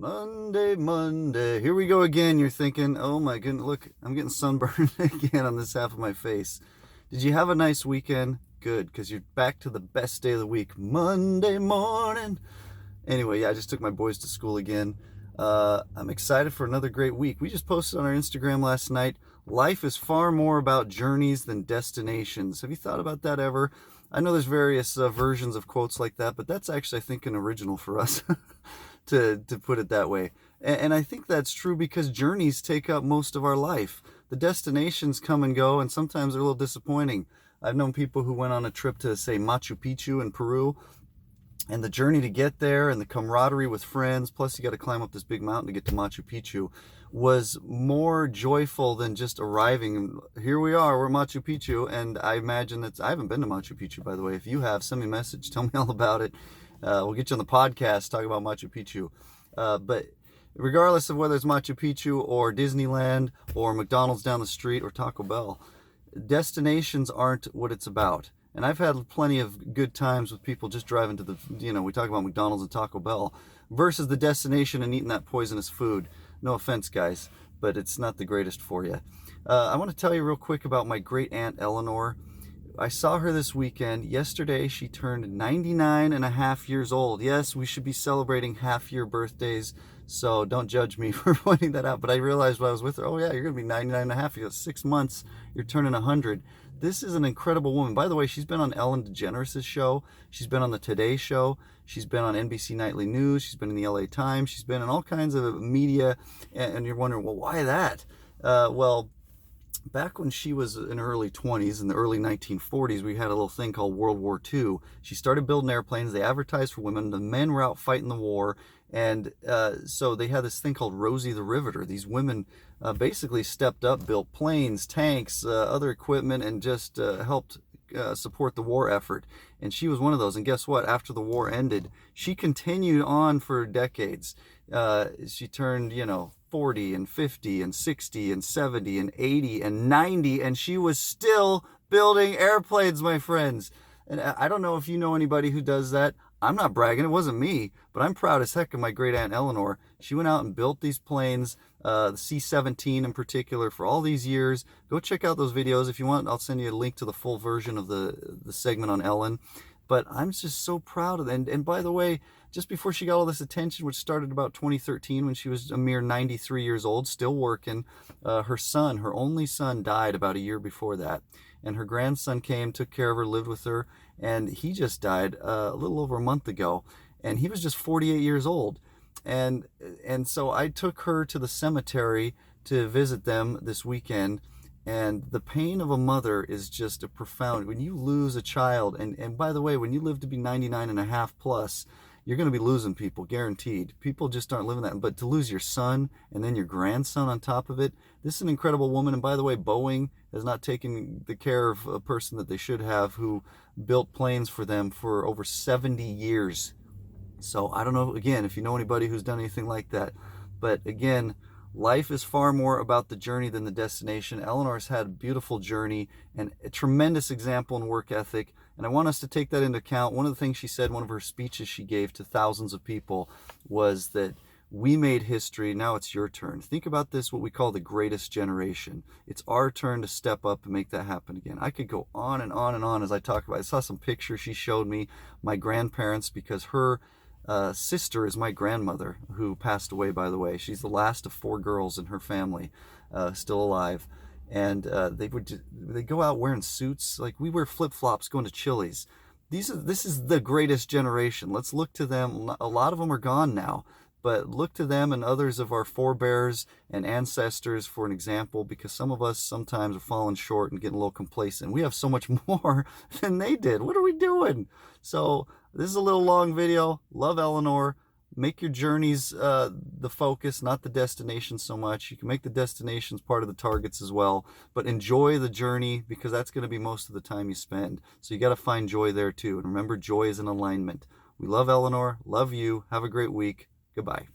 Monday, Monday. Here we go again. You're thinking, oh my goodness, look, I'm getting sunburned again on this half of my face. Did you have a nice weekend? Good, because you're back to the best day of the week, Monday morning. Anyway, yeah, I just took my boys to school again. I'm excited for another great week. We just posted on our Instagram last night. Life is far more about journeys than destinations. Have you thought about that ever? I know there's various versions of quotes like that, but that's actually, I think, an original for us to put it that way. And I think that's true because journeys take up most of our life. The destinations come and go, and sometimes they're a little disappointing. I've known people who went on a trip to, say, Machu Picchu in Peru, and the journey to get there and the camaraderie with friends, plus you got to climb up this big mountain to get to Machu Picchu, was more joyful than just arriving. Here we are, we're Machu Picchu, and I imagine that's, I haven't been to Machu Picchu, by the way. If you have, send me a message, tell me all about it. We'll get you on the podcast, talk about Machu Picchu. But regardless of whether it's Machu Picchu or Disneyland or McDonald's down the street or Taco Bell, destinations aren't what it's about. And I've had plenty of good times with people just driving to the, we talk about McDonald's and Taco Bell versus the destination and eating that poisonous food. No offense, guys, but it's not the greatest for you. I want to tell you real quick about my great aunt ELINOR. I saw her this weekend. Yesterday, she turned 99 and a half years old. Yes, we should be celebrating half-year birthdays, so don't judge me for pointing that out. But I realized while I was with her, oh yeah, you're going to be 99 and a half. You got 6 months, you're turning 100. This is an incredible woman. By the way, she's been on Ellen DeGeneres' show. She's been on the Today Show. She's been on NBC Nightly News. She's been in the LA Times. She's been in all kinds of media. And you're wondering, well, why that? Well, back when she was in her early 20s, in the early 1940s, we had a little thing called World War II. She started building airplanes. They advertised for women. The men were out fighting the war. And so they had this thing called Rosie the Riveter. These women basically stepped up, built planes, tanks, other equipment, and just helped support the war effort. And she was one of those. And guess what? After the war ended, she continued on for decades. She turned, 40 and 50 and 60 and 70 and 80 and 90, and she was still building airplanes, my friends. And I don't know if you know anybody who does that. I'm not bragging, it wasn't me, but I'm proud as heck of my great aunt ELINOR. She went out and built these planes, the C-17 in particular, for all these years. Go check out those videos. If you want, I'll send you a link to the full version of the segment on Ellen. But I'm just so proud of them. And by the way, just before she got all this attention, which started about 2013 when she was a mere 93 years old, still working, her son, her only son, died about a year before that. And her grandson came, took care of her, lived with her, and he just died a little over a month ago. And he was just 48 years old. And so I took her to the cemetery to visit them this weekend. And the pain of a mother is just a profound, when you lose a child, and by the way, when you live to be 99 and a half plus, you're going to be losing people, guaranteed. People just aren't living that. But to lose your son and then your grandson on top of it, this is an incredible woman. And by the way, Boeing has not taken the care of a person that they should have, who built planes for them for over 70 years. So I don't know, again, if you know anybody who's done anything like that. But again, life is far more about the journey than the destination. ELINOR's had a beautiful journey and a tremendous example in work ethic. And I want us to take that into account. One of the things she said, one of her speeches she gave to thousands of people, was that we made history, now it's your turn. Think about this, what we call the greatest generation. It's our turn to step up and make that happen again. I could go on and on and on as I talk about it. I saw some pictures she showed me, my grandparents, because her sister is my grandmother, who passed away, by the way. She's the last of 4 girls in her family, still alive. And they go out wearing suits. Like, we wear flip-flops going to Chili's. This is the greatest generation. Let's look to them. A lot of them are gone now, but look to them and others of our forebears and ancestors for an example, because some of us sometimes are falling short and getting a little complacent. We have so much more than they did. What are we doing? So this is a little long video. Love ELINOR. Make your journeys the focus, not the destination so much. You can make the destinations part of the targets as well, but enjoy the journey, because that's going to be most of the time you spend. So you got to find joy there too. And remember, joy is an alignment. We love ELINOR. Love you. Have a great week. Goodbye.